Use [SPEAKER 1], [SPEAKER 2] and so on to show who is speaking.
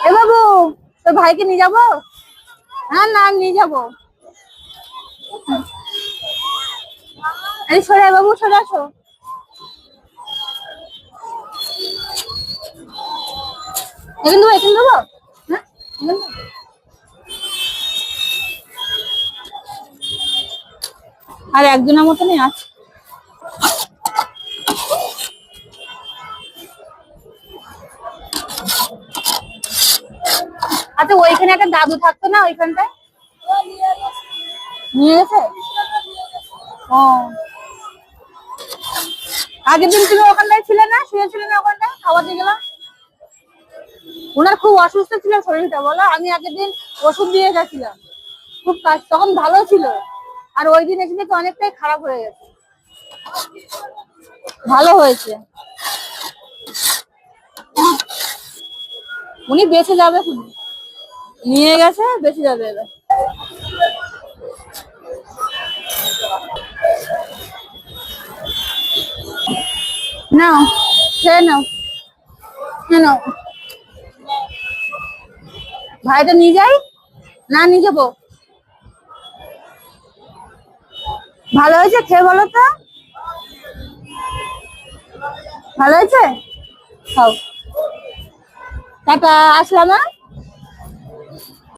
[SPEAKER 1] এ বাবু, তোর ভাইকে নিয়ে যাবো? হ্যাঁ না, নিয়ে যাবো। এই সরে বাবু, সরে আসো। এখানে দেবো, এখানে দেবো। হ্যাঁ, এখানে দেবো। আর একজনের মতনই আছে। আচ্ছা, ওইখানে একটা দাদু থাকতো না ওইখানটায়? নিয়ে গেছে? ও, আগের দিন তুমি ওখানটায় ছিলে না, শুয়েছিলে না ওখানটায়, খাবার দিয়ে গেলাম। ওনার খুব অসুস্থ ছিল শরীরটা, বলো। আমি আগের দিন ওষুধ দিয়ে গেছিলাম, খুব কাজ, তখন ভালো ছিল। আর ওই দিন এসে দেখি অনেকটাই খারাপ হয়ে গেছে। ভালো হয়েছে, উনি বেঁচে যাবে। নিয়ে গেছে, বেঁচে যাবে এবার। নাও, খেয়ে নাও, খেয়ে নাও। ভাইটা নিয়ে যাই না, নিয়ে যাবো? ভালো হয়েছে, খেয়ে বলো তো। ভালো হয়েছে, খাও। টাটা, আসলাম।